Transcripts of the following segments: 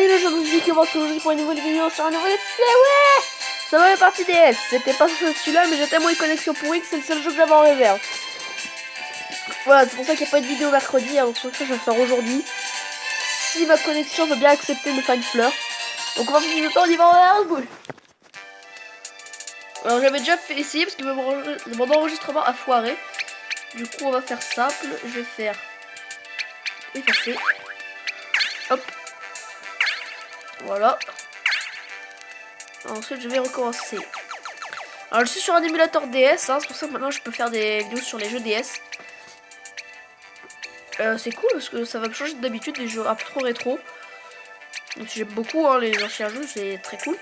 Salut les gens, je qui commence aujourd'hui pour une nouvelle vidéo sur un nouveau let's play, ouais. Ça va, les parties DS, c'était pas celui-là, mais j'ai tellement une connexion pourrie que c'est le seul jeu que j'avais en réserve. Voilà, c'est pour ça qu'il n'y a pas de vidéo mercredi, donc c'est pour ça que je vais faire aujourd'hui. Si ma connexion veut bien accepter de me faire une fleur. Donc on va prendre le temps, on y va en boule. Alors j'avais déjà fait essayer parce que mon enregistrement a foiré. Du coup on va faire simple, je vais faire effacer. Hop. Voilà. Ensuite je vais recommencer. Alors je suis sur un émulateur DS, hein, c'est pour ça que maintenant je peux faire des vidéos sur les jeux DS. C'est cool parce que ça va me changer d'habitude des jeux un peu trop rétro. Donc j'aime beaucoup hein, les anciens jeux, c'est très cool.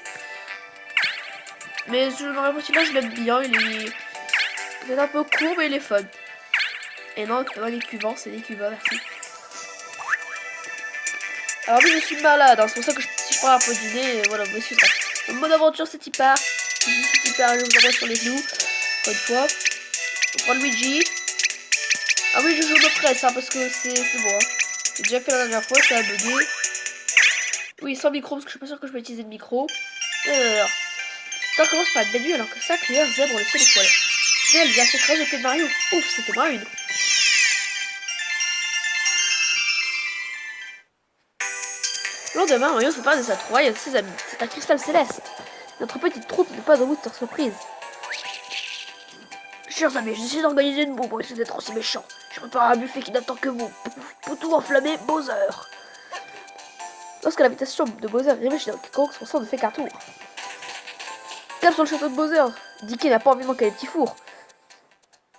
Mais ce Mario Bros là je l'aime bien, il est peut-être un peu court mais il est fun. Et non, c'est pas des cubans, c'est des cubans, merci. Alors oui je suis malade, hein, c'est pour ça que si je prends un peu du nez, voilà, vous m'excuserez. Le mode aventure c'est hyper. C'est hyper, je vous envoie sur les genoux. Encore une fois. On prend Luigi. Ah oui, je joue de presse hein, parce que c'est bon. Hein. J'ai déjà fait la dernière fois, ça a bugué. Oui, sans micro, parce que je suis pas sûr que je peux utiliser le micro. Alors, ça commence par être belle nuit alors que ça, Claire, zèbre, le ciel étoile. Et elle vient s'écraser au pied de Mario. Ouf, c'était moins une. Le lendemain, Mario se parle de sa trouvaille avec ses amis. C'est un cristal céleste. Notre petite troupe n'est pas en route sur surprise. Chers amis, j'essaie d'organiser une bombe pour essayer d'être aussi méchant. Je prépare un buffet qui n'attend que vous. Pour tout enflammer, Bowser. Lorsque l'invitation de Bowser arrive chez Donkey Kong, son sang ne fait qu'un tour. Cap sur le château de Bowser. Dicky n'a pas envie de manquer les petits fours.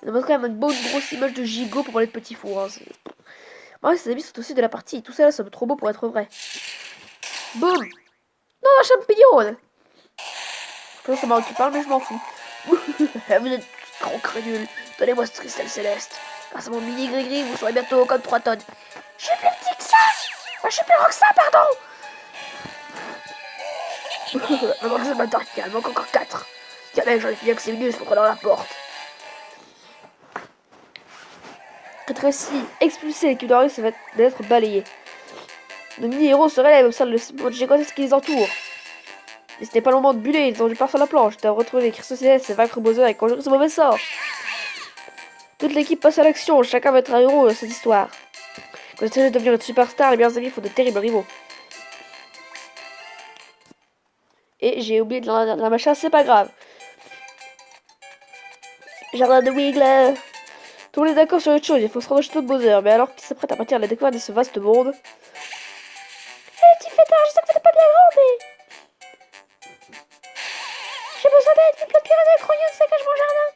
Il demande quand même une bonne grosse image de gigot pour parler de petits fours. Hein. Mario et ses amis sont aussi de la partie. Tout ça là semble trop beau pour être vrai. Boum. Non, un champignon. C'est Mario qui parle, mais je m'en fous. Vous êtes trop crédule. Donnez-moi ce cristal céleste. Grâce à mon mini gris-gris, vous serez bientôt comme 3 tonnes. Je suis plus petit que ça. Moi, je suis plus grand que ça, pardon. Il manque ce bâtard, il manque encore 4. Jamais j'en ai fini avec ces minus pour prendre la porte. Cette récit expulsé l'équipe de Mario, ça va d'être balayé. Le mini-héros se relève, observe le gigantesque qui les entoure. Mais ce n'est pas le moment de buller, ils ont dû partir sur la planche. Ils doivent retrouver les cristaux célestes et vaincre Bowser et conjurer ce mauvais sort. Toute l'équipe passe à l'action, chacun va être un héros de cette histoire. Quand il s'agit de devenir une superstar, les meilleurs amis font de terribles rivaux. Et j'ai oublié de la machin, c'est pas grave. Jardin de Wiggler. Tout le monde est d'accord sur une chose, il faut se rendre au château de Bowser. Mais alors qu'il s'apprête à partir à la découverte de ce vaste monde. Hé, petit fêtard, je sais que t'es pas bien grand, mais... J'ai besoin d'aide, une plante piranha crogneuse saccage mon jardin.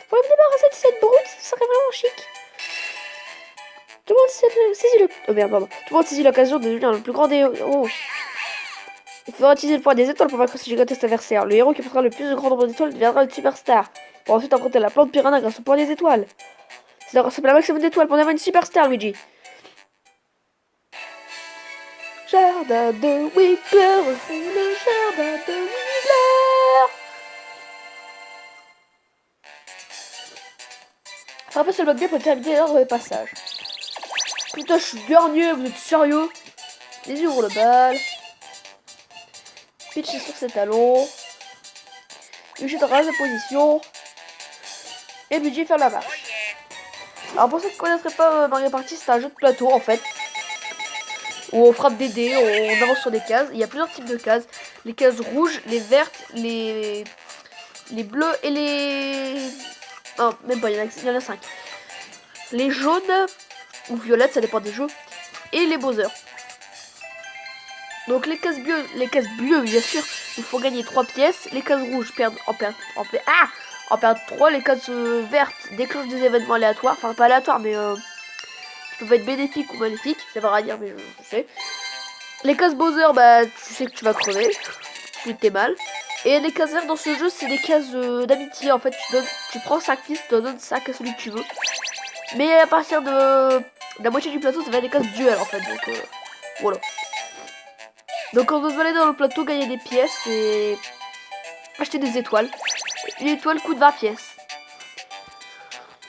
Pour me débarrasser de cette broute, ce serait vraiment chic. Tout le monde saisit l'occasion de devenir le plus grand des héros. Il faudra utiliser le point des étoiles pour vaincre ce gigantesque adversaire. Le héros qui portera le plus de grand nombre d'étoiles deviendra une superstar. Pour ensuite emprunter la plante piranha grâce au point des étoiles. C'est un maximum d'étoiles pour devenir une superstar, Luigi. Jardin de Wiggler, c'est le jardin de Wiggler. Enfin, après, c'est le mode pour terminer l'ordre des passages. Putain, je suis dernier, vous êtes sérieux? Les yeux ouvre le bal. Pitch sur ses talons. Luigi dans la position. Et Luigi faire la marche. Alors pour ceux qui ne connaîtraient pas Mario Party, c'est un jeu de plateau en fait. Où on frappe des dés, on avance sur des cases. Il y a plusieurs types de cases. Les cases rouges, les vertes, les bleus et les... Non, même pas, il y en a 5. Les jaunes ou violettes, ça dépend des jeux. Et les Bowser. Donc les cases bleues, bien sûr, il faut gagner 3 pièces. Les cases rouges en perdent 3. Les cases vertes déclenchent des événements aléatoires. Enfin, pas aléatoires, mais qui peuvent être bénéfiques ou maléfiques. C'est pas à dire, mais je sais. Les cases Bowser, bah, tu sais que tu vas crever. Tu t'es mal. Et les cases vertes dans ce jeu, c'est des cases d'amitié. En fait, tu prends 5 pistes, tu donnes 5 à celui que tu veux. Mais à partir de la moitié du plateau, ça va être des cases duel en fait. Donc, voilà. Donc on doit se balader dans le plateau, gagner des pièces et acheter des étoiles. Une étoile coûte 20 pièces.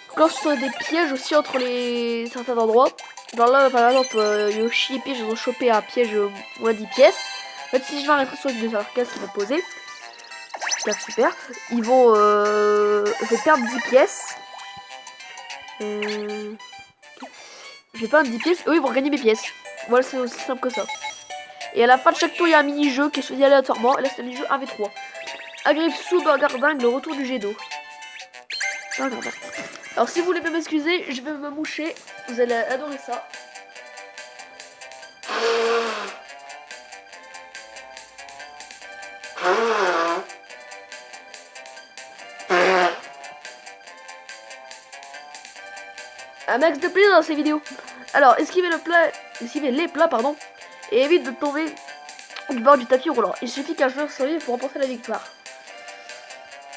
Donc là, on a des pièges aussi entre certains endroits. Genre là, par exemple, Yoshi et Peach, ils ont chopé un piège moins 10 pièces. En fait, si je vais arrêter sur une de leurs cases qui vont poser, super, ils vont je vais perdre 10 pièces. Je vais perdre 10 pièces, eux ils vont gagner mes pièces. Voilà, c'est aussi simple que ça. Et à la fin de chaque tour, il y a un mini-jeu qui est choisi aléatoirement. Et là, c'est le mini-jeu 1v3. Agrippe sous Gardingue, le retour du jet d'eau. Alors, si vous voulez bien m'excuser, je vais me moucher. Vous allez adorer ça. Un max de plaisir dans ces vidéos. Alors, esquivez les plats, pardon, et évite de tomber du bord du tapis roulant. Il suffit qu'un joueur survive pour remporter la victoire.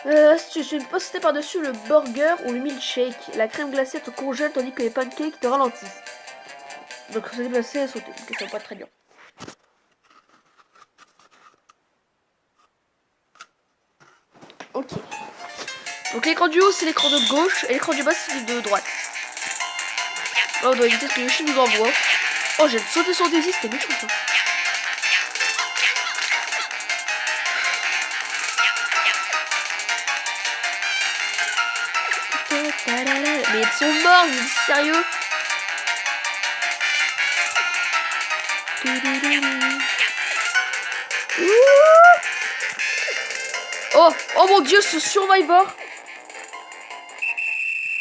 Tu peux sauter par-dessus le burger ou le milkshake. La crème glacée te congèle tandis que les pancakes te ralentissent. Donc, se déplacer et sauter, donc ça va pas très bien. Ok. Donc, l'écran du haut, c'est l'écran de gauche, et l'écran du bas, c'est celui de droite. Là, on doit éviter ce que Yoshi nous envoie. Oh, j'ai sauté sur Daisy, c'était méchant ça. Mais ils sont morts, vous êtes sérieux? Oh mon dieu, ce Survivor.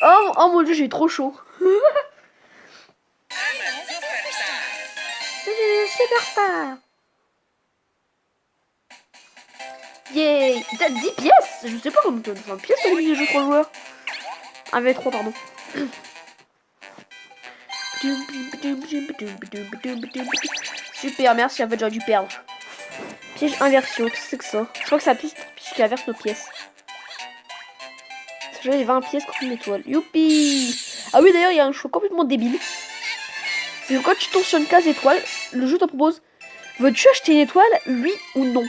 Oh mon dieu, j'ai trop chaud. Superstar. Yay. T'as 10 pièces. Je sais pas comment tu as 20 pièces dans les jeux 3 joueurs. 1v3 pardon. Super, merci, en fait j'aurais dû perdre. Piège inversion, qu'est-ce que c'est que ça? Je crois que ça piège qui inverse nos pièces. J'ai 20 pièces contre une étoile. Youpi! Ah oui, d'ailleurs, il y a un choix complètement débile. C'est que quand tu tombes sur une case étoile, le jeu te propose: veux-tu acheter une étoile, oui ou non?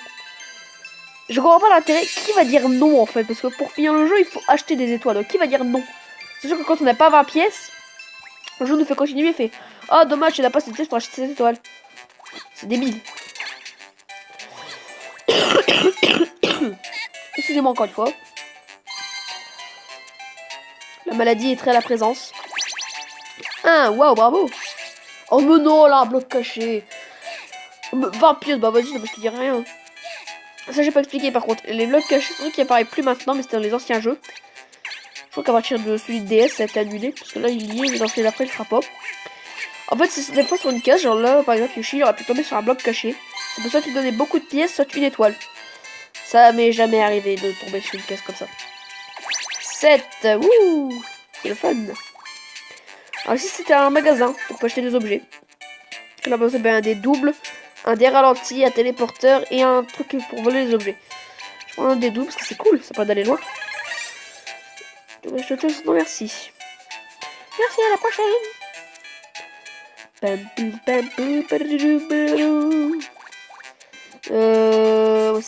Je comprends pas l'intérêt. Qui va dire non en fait? Parce que pour finir le jeu, il faut acheter des étoiles. Donc qui va dire non? C'est sûr que quand on n'a pas 20 pièces, le jeu nous fait continuer et fait: oh dommage, tu n'as pas cette pièce pour acheter cette étoile. C'est débile. Excusez-moi encore une fois. La maladie est très à la présence. Ah, waouh, bravo. Oh mais non, là, un bloc caché. 20 pièces, bah vas-y, je te dis rien. Ça, j'ai pas expliqué par contre. Les blocs cachés, c'est truc qui apparaît plus maintenant, mais c'était dans les anciens jeux. Je crois qu'à partir de celui de DS, ça a été annulé. Parce que là, il y est, mais dans celui d'après, il sera pas. En fait, c'est des fois sur une case, genre là, par exemple, Yoshi, il aurait pu tomber sur un bloc caché. C'est pour ça que tu donnais beaucoup de pièces, soit une étoile. Ça m'est jamais arrivé de tomber sur une case comme ça. 7, wouh, c'est le fun. Alors ici, c'était un magasin, on peut acheter des objets. Là, c'est ben, des doubles, un des ralentis, un téléporteur et un truc pour voler les objets. Je prends un des doubles parce que c'est cool, ça permet d'aller loin. Je te dis non, merci. Merci, à la prochaine.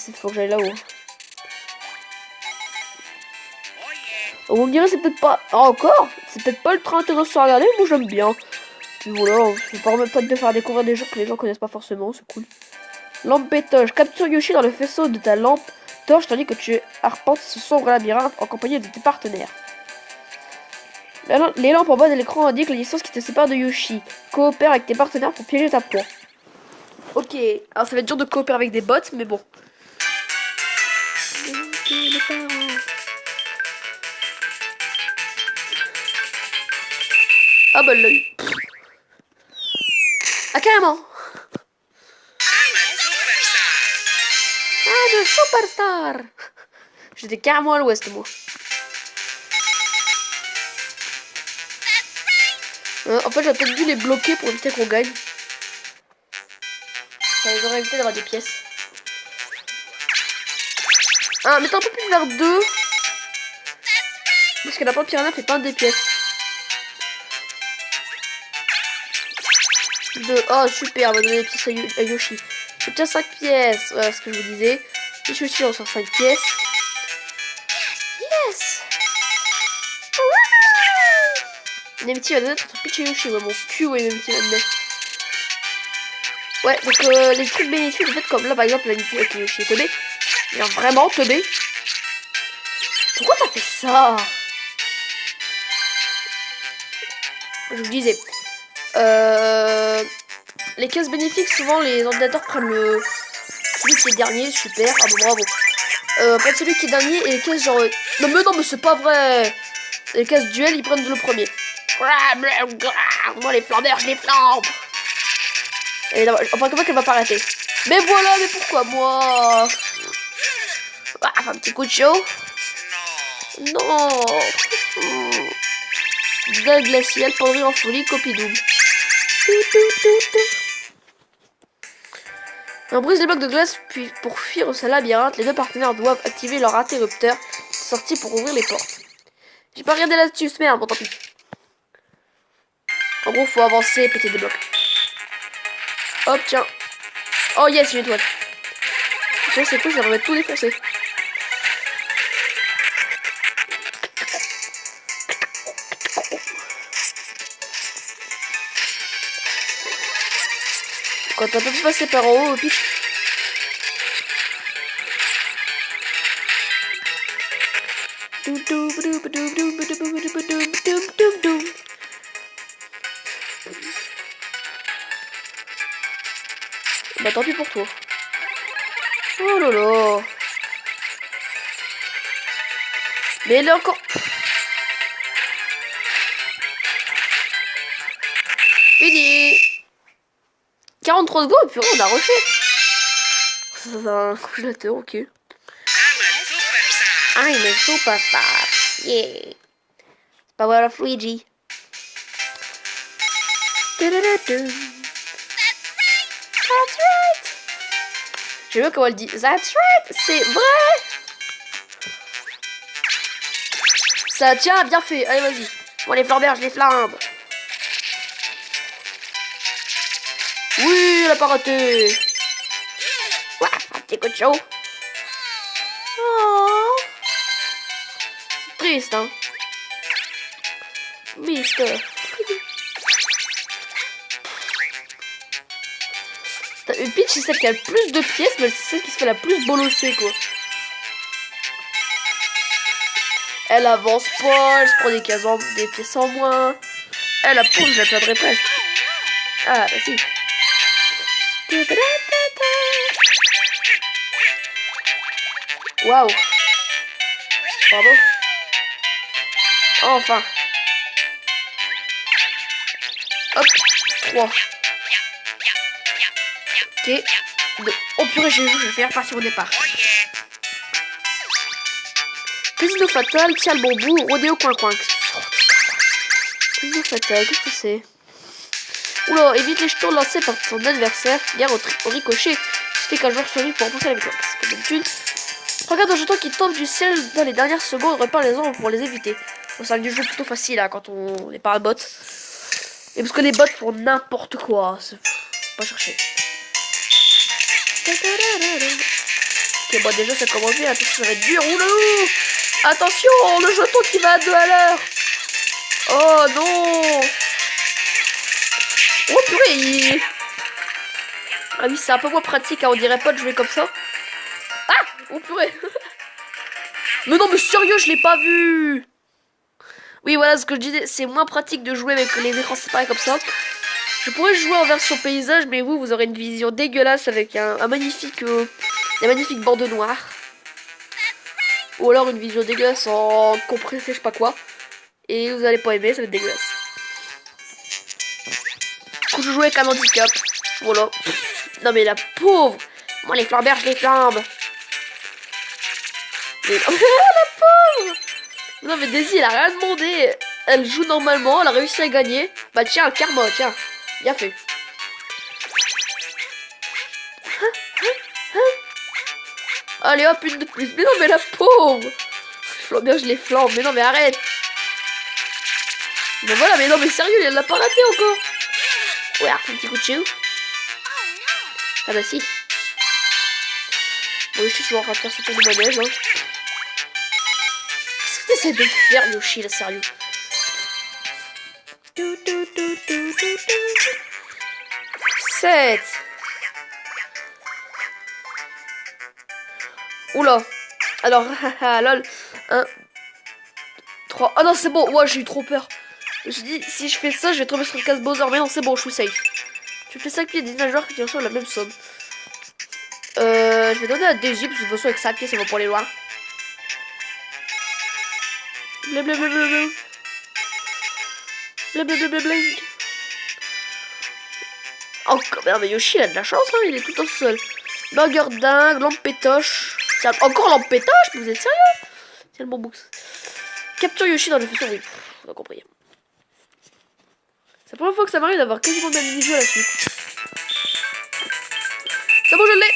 Il faut que j'aille là-haut. On me dirait c'est peut-être pas... Ah, encore? C'est peut-être pas ultra intéressant à regarder, moi j'aime bien. Puis voilà, ça permet peut-être de faire découvrir des jeux que les gens connaissent pas forcément, c'est cool. Lampe pétoche. Capture Yoshi dans le faisceau de ta lampe torche tandis que tu arpentes ce sombre labyrinthe en compagnie de tes partenaires. Les lampes en bas de l'écran indiquent les distances qui te séparent de Yoshi. Coopère avec tes partenaires pour piéger ta proie. Ok, alors ça va être dur de coopérer avec des bots, mais bon. Ah bah l'œil. Ah carrément. Ah le superstar. J'étais carrément à l'ouest moi. En fait j'ai peut-être dû les bloquer pour éviter qu'on gagne. Ça les aurait évité d'avoir des pièces. Ah mais t'en peux plus vers 2. Parce que la plante piranha fait pas des pièces. Oh super, on va donner des pièces à Yoshi. J'obtiens 5 pièces. Voilà ce que je vous disais. Et Yoshi on sort 5 pièces. Yes. Une amitié va naître entre Peach et Yoshi. Ouais, mon cul, ouais, une amitié va naître. Ouais, donc les trucs bénéfiques, en fait, comme là, par exemple, l'amitié avec Yoshi et Teubé. Genre vraiment, Teubé. Pourquoi t'as fait ça? Je vous disais. Les cases bénéfiques, souvent, les ordinateurs prennent celui qui est dernier, super. Ah bon, bravo. Prennent celui qui est dernier et les cases genre... Non, mais c'est pas vrai. Les cases duel, ils prennent le premier. Moi, les flambeurs, je les flambe. Et là, enfin, comment qu'elle va pas arrêter? Mais voilà, mais pourquoi moi? Ah, un petit coup de chaud. Non. Dalle glaciale, penderie en folie, copie double. On brise les blocs de glace, puis pour fuir au labyrinthe, les deux partenaires doivent activer leur interrupteur sorti pour ouvrir les portes. J'ai pas regardé l'astuce, merde, bon tant pis. En gros, faut avancer et péter des blocs. Hop, tiens. Oh yes, une étoile. Ok, c'est cool, ça va mettre tout défoncé. Quand t'as pas pu passer par en haut, Peach. Bah tant pis pour toi. Oh là là. Mais elle est encore... Fini. 43 secondes, purée, on a refait. C'est un congélateur, ok. I'm a superstar. Yeah. Power of Luigi. That's right. J'aime bien comment elle dit. That's right. C'est vrai. Ça tient, bien fait. Allez, vas-y. Bon, les flambeurs, je les flambe. Oui, elle a pas raté. Ouais, un petit coup de chaud. Oh. C'est triste, hein. Mister. Une Peach, c'est celle qui a le plus de pièces, mais c'est celle qui se fait la plus bolosser, quoi. Elle avance pas, elle se prend des pièces en moins. Elle a pour, je la perdrai presque. Ah, bah si. Waouh. Bravo. Enfin. Hop. 3. Ok. 2. Oh purée, je vais faire partir au départ. Casino fatal, tire le bambou, rodéo coin-coin. Casino fatal, qu'est-ce que c'est? Oula, évite les jetons lancés par son adversaire. Gare au ricochet. Il suffit qu'un joueur soit mis pour remporter la victoire. C'est comme d'habitude. Regarde un jeton qui tombe du ciel dans les dernières secondes, repère les ombres pour les éviter. Bon, c'est un jeu plutôt facile hein, quand on n'est pas un bot. Et parce que les bots font n'importe quoi. Faut pas chercher. Ok, bon, déjà ça commence bien. Attention, ça va être dur. Oula! Attention, le jeton qui va à 2 à l'heure. Oh non! Oh purée! Ah oui, c'est un peu moins pratique, hein, on dirait pas de jouer comme ça. Ah! Oh purée! Mais non, mais sérieux, je l'ai pas vu! Oui, voilà ce que je disais, c'est moins pratique de jouer avec les écrans séparés comme ça. Je pourrais jouer en version paysage, mais vous aurez une vision dégueulasse avec un magnifique, des magnifiques bandes noires. Ou alors une vision dégueulasse en compressé, je sais pas quoi. Et vous allez pas aimer, ça va être dégueulasse. Du coup, je joue avec un handicap. Voilà. Non mais la pauvre! Moi les flambeurs, je les flambe! Mais... la pauvre! Non mais Daisy, elle a rien demandé. Elle joue normalement, elle a réussi à gagner. Bah tiens, le karma, tiens. Bien fait. Allez hop, une de plus. Mais non mais la pauvre! Flambeur, je les flambe. Mais non mais arrête! Mais voilà, mais non mais sérieux, elle l'a pas raté encore! Ouais, un petit coup de chou. Ah bah si. Bon, je suis toujours en train de faire ce tour de manège, hein. Qu'est-ce que t'essaies de faire, Yoshi, là, sérieux? 7. Oula. Alors, lol. 1, 3. Ah non, c'est bon. Ouais, j'ai eu trop peur. Je me suis dit, si je fais ça, je vais tomber sur le casse Bowser. Mais non, c'est bon, je suis safe. Je fais 5 pieds des nageurs qui reçoivent la même somme. Je vais donner à Daisy, parce que de toute façon, avec 5 pieds, c'est bon pour aller loin. Blablabla. Blablabla. Oh, merde, mais Yoshi, il a de la chance, hein, il est tout en seul. Burger dingue, lampe pétoche. Encore lampe pétoche, mais vous êtes sérieux? C'est le bon books. Capture Yoshi dans le futur, oui. On a compris. C'est la première fois que ça m'arrive d'avoir quasiment le même mini-jeu à la suite. C'est bon, je l'ai.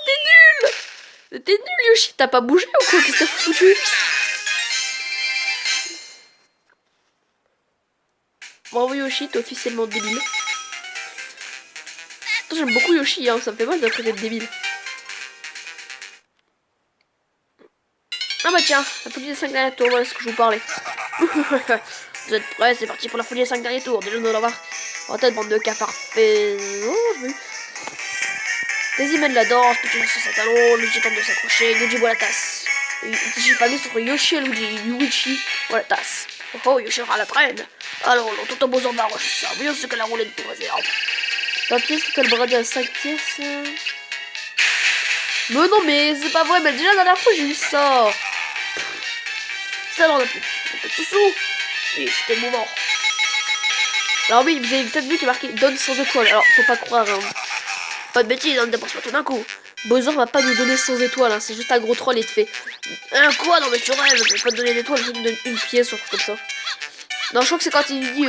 T'es nul. T'es nul, Yoshi. T'as pas bougé ou quoi? Qu'est-ce que t'as foutu? Bravo Yoshi, t'es officiellement débile. J'aime beaucoup Yoshi, hein. Ça me fait mal d'être débile. Ah bah tiens, la folie des 5 derniers tours, voilà ce que je vous parlais. Vous êtes prêts? C'est parti pour la folie des 5 derniers tours. Déjà, nous allons avoir en tête bande de cafards faits. Oh, je veux. Daisy mène la danse, Peach lance sa talon, Luigi tente de s'accrocher, Luigi boit la tasse. Luigi pas mis entre Yoshi et Luigi boit la tasse. Oh oh, Yoshi aura la traîne. Alors, le tonton Bowser va arracher ça. Voyons ce qu'elle a roulé de tout réserve. La pièce, c'est qu'elle bradait à 5 pièces. Mais non, mais c'est pas vrai, mais déjà la dernière fois j'ai eu ça. Ça, alors on a plus de sous-sous. Et c'était le moment. Alors oui, vous avez peut-être vu qu'il est marqué donne 100 étoiles. Alors, faut pas croire, hein. Pas de bêtises, on ne dépense pas tout d'un coup. Bowser va pas nous donner 100 étoiles, hein. C'est juste un gros troll, il te fait quoi? Non mais tu rêves, je vais pas te donner d'étoiles, je te donne une pièce ou un truc comme ça. Non, je crois que c'est quand il dit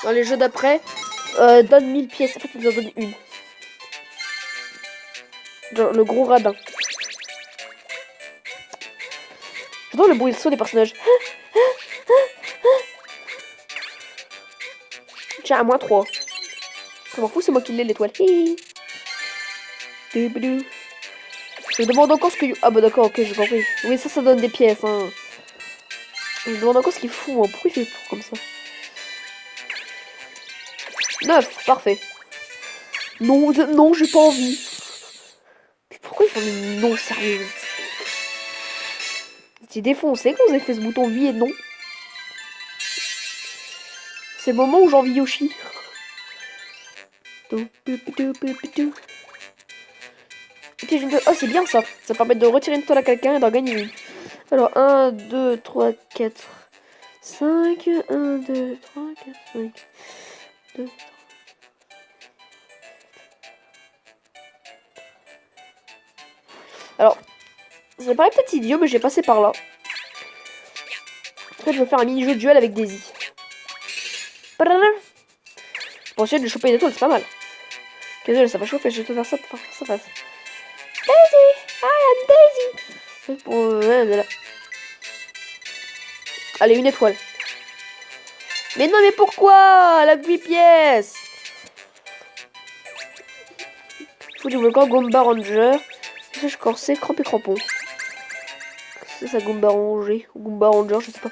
dans les jeux d'après donne 1000 pièces. En fait, il nous en donne une. Genre, le gros radin. J'adore le bruit de son des personnages. Tiens, à moins 3. Je m'en fous, c'est moi qui l'ai l'étoile. Je me demande encore ce que... Ah bah d'accord, ok, j'ai compris. Oui, ça donne des pièces, hein. Je me demande encore ce qu'il fout, hein. Pourquoi il fait tout comme ça? 9, parfait. Non, non, j'ai pas envie. Mais pourquoi ils font des non sérieux? T'es défoncé quand vous avez fait ce bouton oui et non. C'est le moment où j'ai envie Yoshi. Oh, c'est bien ça. Ça permet de retirer une toile à quelqu'un et d'en gagner une. Alors, 1, 2, 3, 4, 5. 1, 2, 3, 4, 5. 2, 3. Alors, ça paraît peut-être idiot, mais j'ai passé par là. En fait, je vais faire un mini-jeu de duel avec Daisy. Pour essayer de choper une étoile, c'est pas mal. Désolé, ça va chauffer, je vais te faire ça pour faire ça face. Daisy! I am Daisy! Allez, une étoile. Mais non, mais pourquoi? Elle a 8 pièces. Faut du volcan, Goomba Ranger. Sèche corset, crampe et crampon. C'est ça, Goomba Ranger ou Goomba Ranger, je sais pas.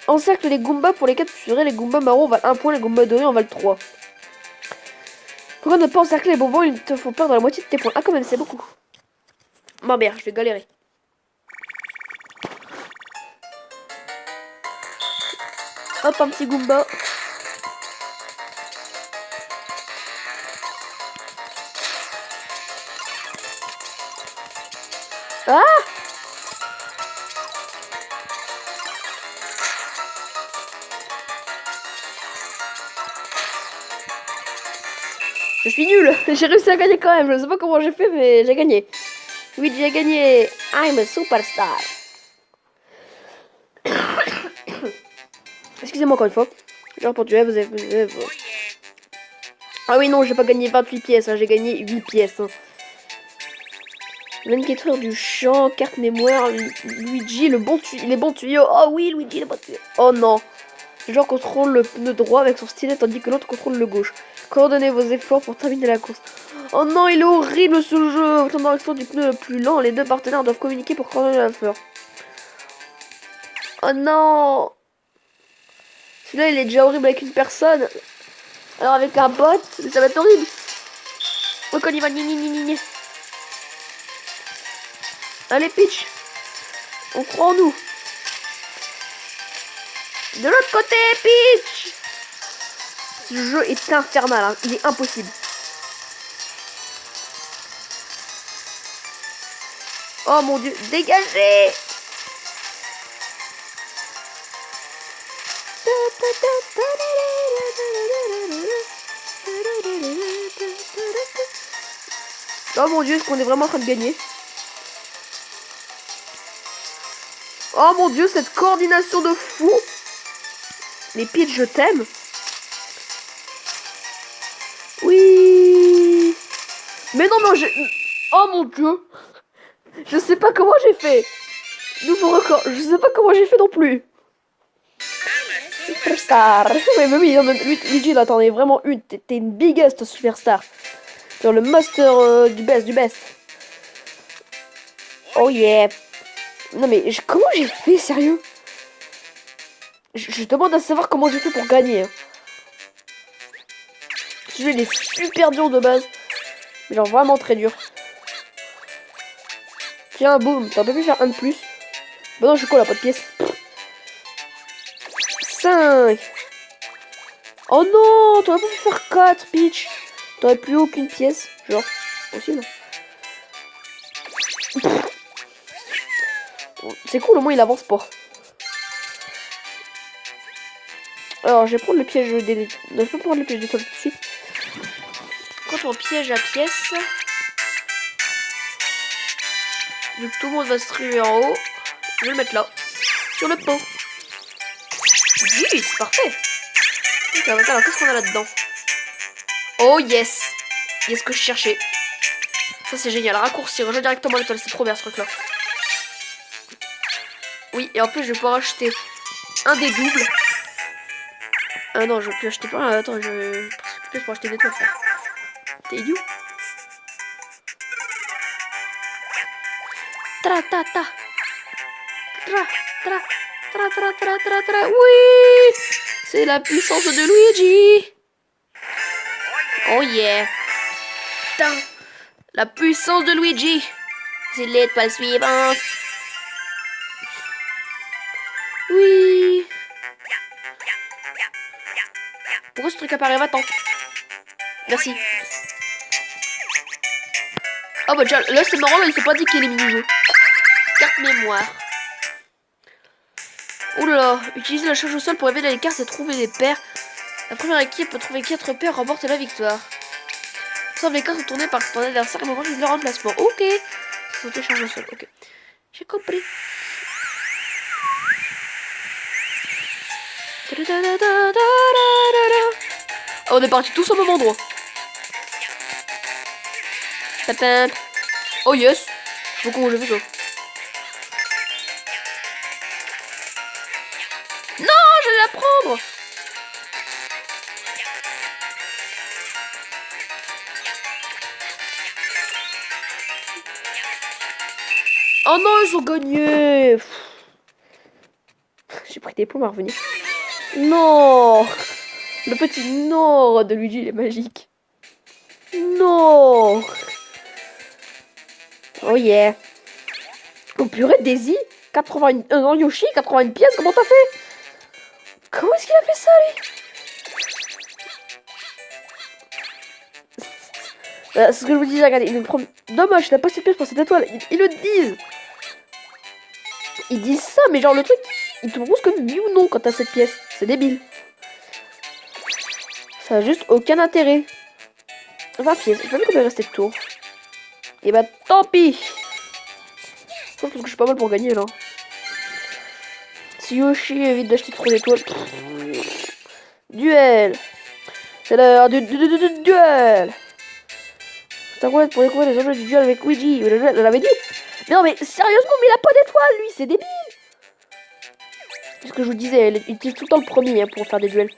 Encercle les Goombas pour les capturer. Les Goombas marrons valent 1 point, les Goombas dorés en valent 3. Pourquoi ne pas encercler les bonbons? Ils te font perdre la moitié de tes points. Ah, quand même, c'est beaucoup. Ma mère, je vais galérer. Hop, un petit Goomba. Ah! Je suis nulle. J'ai réussi à gagner quand même. Je sais pas comment j'ai fait, mais j'ai gagné. Oui, j'ai gagné. I'm a superstar. Excusez-moi encore une fois. J'ai entendu. Ah oui, non, j'ai pas gagné 28 pièces. Hein. J'ai gagné 8 pièces. Hein. L'inquiéteur du champ, carte mémoire, Luigi, les bons tuyaux. Oh oui, Luigi, les bons tuyaux. Oh non. Le genre contrôle le pneu droit avec son stylet tandis que l'autre contrôle le gauche. Coordonnez vos efforts pour terminer la course. Oh non, il est horrible ce jeu. Autant dans l'action du pneu le plus lent, les deux partenaires doivent communiquer pour coordonner l'effort. Oh non. Celui-là, il est déjà horrible avec une personne. Alors avec un bot, ça va être horrible. Donc on y va, ni. Allez, Peach. On croit en nous. De l'autre côté, Peach. Ce jeu est infernal, hein. Il est impossible. Oh mon dieu, dégagez. Oh mon dieu, est-ce qu'on est vraiment en train de gagner? Oh mon dieu, cette coordination de fou. Mais Peach, je t'aime. Oui. Mais non, non, oh mon dieu. Je sais pas comment j'ai fait. Nouveau record. Je sais pas comment j'ai fait non plus. Superstar. Mais oui, non, mais Luigi, là, t'en es vraiment une. T'es une biggest superstar. Genre le master du best. Oh yeah. Non mais comment j'ai fait, sérieux? Je demande à savoir comment j'ai fait pour gagner. Ce jeu, il est super dur de base. Mais genre vraiment très dur. Tiens, boum. T'as pas pu faire un de plus? Bah non, je suis quoi, la pas de pièce. 5. Oh non, t'aurais pas pu faire 4, Peach. T'aurais plus aucune pièce. Genre, aussi, non. C'est cool, au moins il avance pas. Alors, je vais prendre le piège des... Non, je peux prendre le piège d'étoile tout de suite. Quand on piège à pièce... Vu que tout le monde va se ruer en haut, je vais le mettre là. Sur le pot. Oui, c'est parfait. Ok, alors qu'est-ce qu'on a là-dedans? Oh yes. Yes, que je cherchais. Ça c'est génial, raccourci, rejoins directement l'étoile, c'est trop bien ce truc là. Oui, et en plus je vais pouvoir acheter un des doubles. Ah non, je peux acheter pas. Attends, je peux acheter des toits. T'es idiot? Tra ta ta. Tra. Oui! C'est la puissance de Luigi. Oh yeah. Ta. La puissance de Luigi. C'est l'étoile suivante. Oui. Pourquoi ce truc apparaît? Va-t'en. Merci. Oh bah déjà, là c'est marrant, là, ils sont pas dit qu'il est mini-jeu. Carte mémoire. Oh là là, utilisez la charge au sol pour révéler les cartes et trouver les paires. La première équipe peut trouver 4 paires remporte la victoire. Sauf les cartes tournées par ton adversaire et memoriser leur emplacement. Ok. Sauter charge au sol, ok. J'ai compris. Oh, on est partis tous au même endroit. Oh yes. Je sais pas comment j'ai fait ça. Non, je vais la prendre. Oh non, ils ont gagné. J'ai pris des plombs à revenir. Non. Le petit non de Luigi, il est magique. Non. Oh yeah. Oh purée, Daisy 81... non, Yoshi, 81 pièces, comment t'as fait? Comment est-ce qu'il a fait ça, lui? C'est ce que je vous disais, regardez, il me prend... Dommage, il a pas assez de pièces pour cette étoile. Ils le disent. Ils disent ça, mais genre le truc, il te propose comme oui ou non quand t'as cette pièce. C'est débile. Ça a juste aucun intérêt. 20 pièces. J'ai pas vu combien il restait de tours. Et bah tant pis. Je pense que je suis pas mal pour gagner là. Si Yoshi évite d'acheter trop d'étoiles. Duel. C'est l'heure du duel. C'est incroyable pour découvrir les enjeux du duel avec Luigi. Je l'avais dit. Mais non mais sérieusement, mais il a pas d'étoiles lui, c'est débile. C'est ce que je vous disais, il utilise tout le temps le premier hein, pour faire des duels.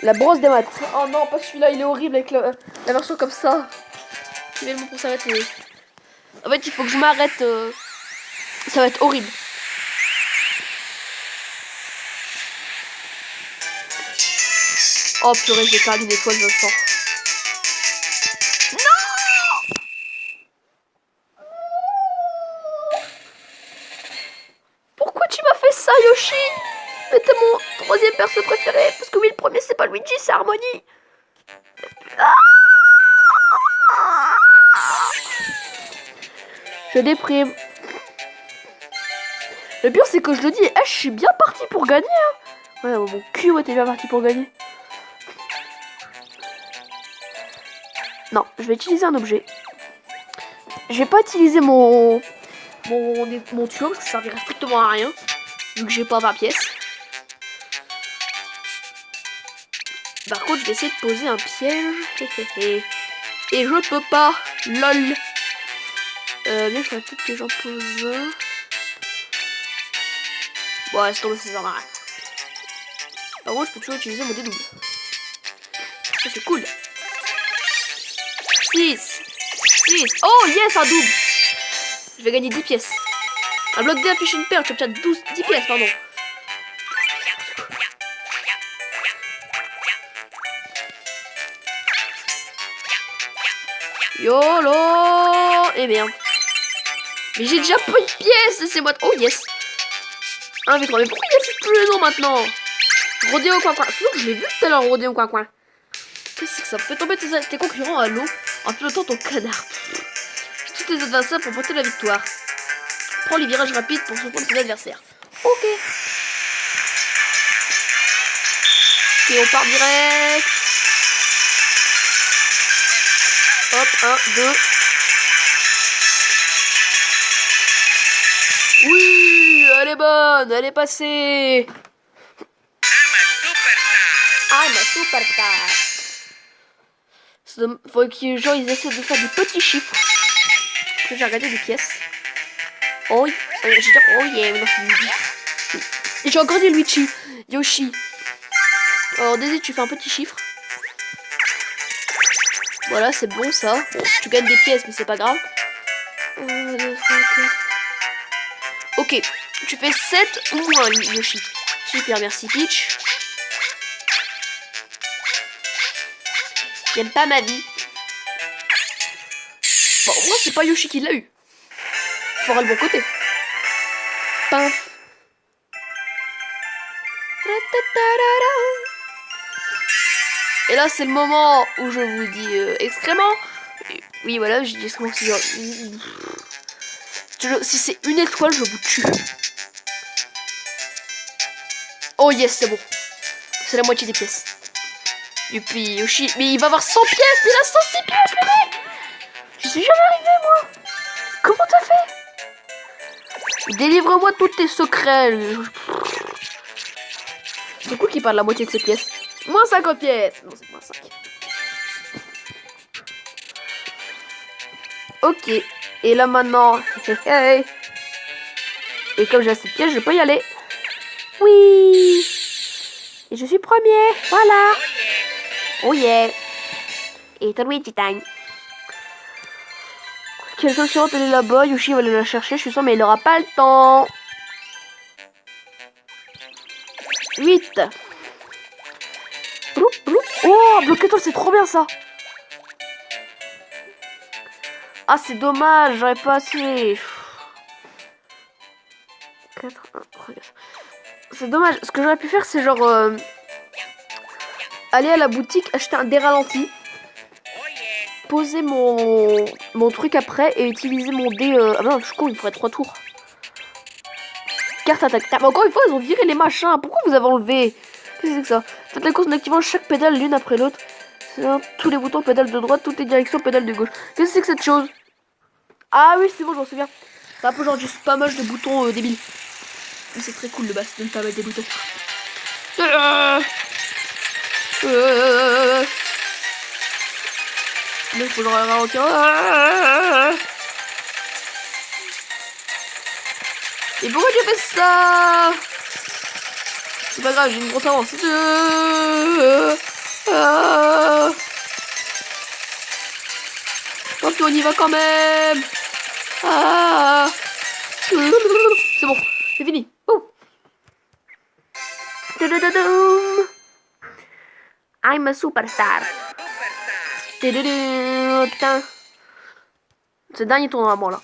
La brosse des maths. Oh non, pas celui-là, il est horrible avec la version comme ça. C'est le moment pour s'arrêter. En fait, il faut que je m'arrête. Ça va être horrible. Oh purée, j'ai perdu une étoile, Vincent. Pourquoi tu m'as fait ça, Yoshi? Mais t'es mon troisième perso préféré. Parce que oui, le premier, c'est pas Luigi, c'est Harmony. Ah, je déprime. Le pire, c'est que je le dis, je suis bien parti pour gagner. Hein. Ouais, mon cul, ouais, t'es bien parti pour gagner. Non, je vais utiliser un objet. Je vais pas utiliser mon tuyau parce que ça servira strictement à rien. Vu que j'ai pas 20 pièces. Par contre, je vais essayer de poser un piège. Et je peux pas. LOL. Bien, je ferais peut-être que j'en pose un. Bon, laisse tomber, ça sert à rien. Par contre, je peux toujours utiliser mon dédouble. Ça, c'est cool. 6. Oh, yes, un double. Je vais gagner 10 pièces. Un bloc D affiche une paire, tu obtiens 10 pièces, pardon. YOLO. Eh bien. Mais j'ai déjà pas de pièces, laissez-moi... Oh, yes. 1 v 3. Mais pourquoi il affiche plus le nom maintenant? Rodéo coin coin. Sinon, je l'ai vu tout à l'heure, Rodéo coin coin. Qu'est-ce que ça fait tomber tes concurrents à l'eau en pilotant ton canard? Tous tes adversaires pour porter la victoire. Prends les virages rapides pour surprendre tes adversaires. Ok. Ok, on part direct. Hop, 1, 2. Oui, elle est bonne, elle est passée. I'm a superstar. Faut que genre ils essaient de faire des petits chiffres. Que j'ai regardé des pièces. Oh, je veux dire, oh yeah, non, c'est Luigi. J'ai encore dit Luigi. Yoshi. Alors, Daisy, tu fais un petit chiffre. Voilà, c'est bon ça. Bon, tu gagnes des pièces, mais c'est pas grave. 1, 2, 3, 4. Ok, tu fais 7 ou moins, Yoshi. Super, merci Peach. J'aime pas ma vie. Bon, moi, c'est pas Yoshi qui l'a eu. Faudra le bon côté. Paf. Et là, c'est le moment où je vous dis excrément. Oui, voilà, j'ai dit excrément. Si c'est une étoile, je vous tue. Oh yes, c'est bon. C'est la moitié des pièces. Et puis Yoshi, mais il va avoir 100 pièces, mais il a 106 pièces, le mec. Je suis jamais arrivé, moi. Comment t'as fait? Délivre-moi tous tes secrets. C'est cool qu'il parle la moitié de ses pièces. Moins 50 pièces. Non, c'est moins 5. Ok. Et là maintenant. Hey. Et comme j'ai assez de pièces, je peux y aller. Oui. Et je suis premier. Voilà. Oh yeah. Et toi, Luigi Tang. Quelle solution elle est là-bas? Yoshi va aller la chercher, je suis sûr, mais il aura pas le temps. 8. Oh, bloc étoile, c'est trop bien ça. Ah, c'est dommage, j'aurais pas assez. 4, 1, regarde. C'est dommage. Ce que j'aurais pu faire, c'est genre aller à la boutique, acheter un déralenti, poser mon truc après et utiliser mon dé. Ah bah non, je suis con, il faudrait 3 tours. Carte attaque. Mais encore une fois, ils ont viré les machins. Pourquoi vous avez enlevé? Qu'est-ce que c'est que ça? Faites la course en activant chaque pédale l'une après l'autre. Tous les boutons, pédale de droite, toutes les directions, pédale de gauche. Qu'est-ce que c'est que cette chose? Ah oui, c'est bon, j'en souviens. C'est un peu genre du spammage de boutons débiles. Mais c'est très cool de base de ne pas mettre des boutons. Mais il faut genre ralentir. Et pourquoi tu fais ça? C'est pas grave, j'ai une grosse avance. Tant pis, on y va quand même. C'est bon, c'est fini. I'm a superstar. Putain. C'est le dernier tour normalement là.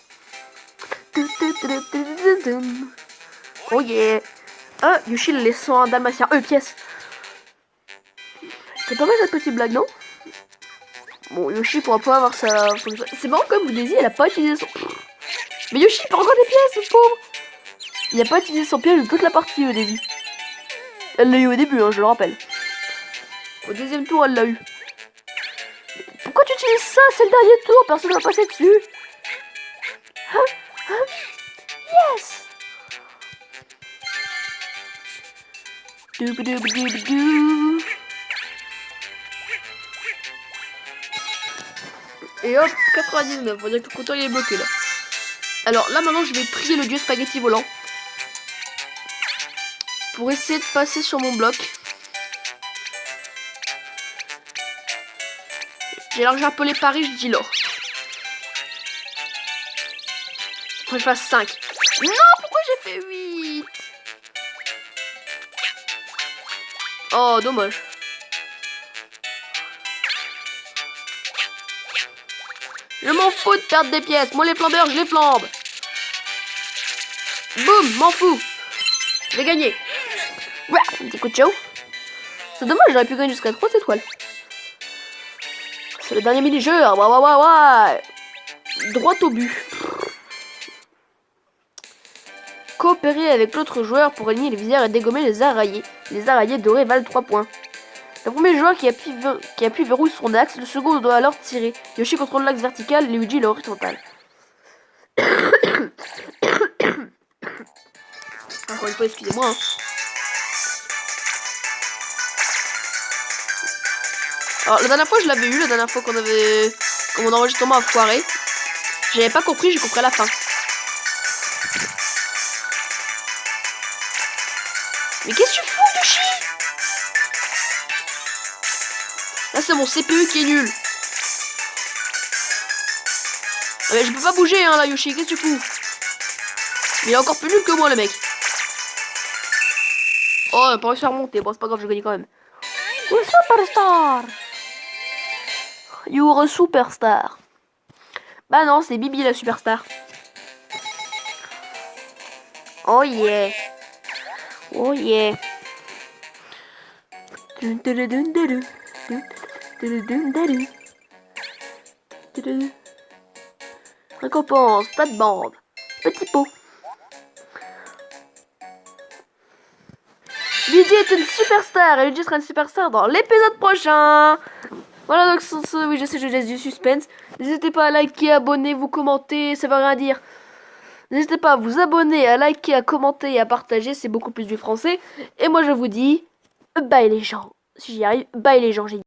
Oh yeah. Ah, Yoshi le laissant un dalmatien. Pièce. C'est pas mal cette petite blague, non? Bon, Yoshi pourra pas avoir sa... C'est marrant comme Daisy, elle a pas utilisé son... Mais Yoshi il peut encore des pièces, le pauvre. Il a pas utilisé son piège de toute la partie, Daisy. Elle l'a eu au début, hein, je le rappelle. Au deuxième tour, elle l'a eu. Pourquoi tu utilises ça? C'est le dernier tour, personne va passer dessus. Yes. Et hop, 99, on va dire que le compteur il est bloqué là. Alors là maintenant je vais prier le dieu spaghetti volant pour essayer de passer sur mon bloc. Et alors que j'ai appelé Paris, je dis l'or. Faut que je fasse 5. Non, pourquoi j'ai fait 8? Oh, dommage. Je m'en fous de perdre des pièces. Moi, les flambeurs, je les flambe. Boum, m'en fous. J'ai gagné. Ouais, un petit coup de chaud. C'est dommage, j'aurais pu gagner jusqu'à 3 étoiles. C'est le dernier mini-jeu. Ouais. Droit au but. Coopérer avec l'autre joueur pour éliminer les visières et dégommer les araillés. Les araillés dorés valent 3 points. Le premier joueur qui appuie verrouille son axe, le second doit alors tirer. Yoshi contrôle l'axe vertical, Luigi l'horizontal. Encore une fois, excusez-moi. Hein. Alors la dernière fois je l'avais eu, la dernière fois qu'on avait... Quand mon enregistrement a foiré. J'avais pas compris, j'ai compris à la fin. Mais qu'est-ce que tu fous, Yoshi? Là c'est mon CPU qui est nul. Ah, mais je peux pas bouger hein là Yoshi, qu'est-ce que tu fous? Il est encore plus nul que moi le mec. Oh, on a pas réussi à remonter, bon c'est pas grave, je gagne quand même. You're a superstar. You're a superstar. Bah non, c'est Bibi la superstar. Oh yeah. Oh yeah. Récompense, plate-bande, petit pot. Luigi est une superstar et Luigi sera une superstar dans l'épisode prochain. Voilà donc sur ce, oui je sais je laisse du suspense. N'hésitez pas à liker, abonner, vous commenter, ça veut rien dire. N'hésitez pas à vous abonner, à liker, à commenter et à partager, c'est beaucoup plus du français. Et moi je vous dis, bye les gens. Si j'y arrive, bye les gens, j'ai dit.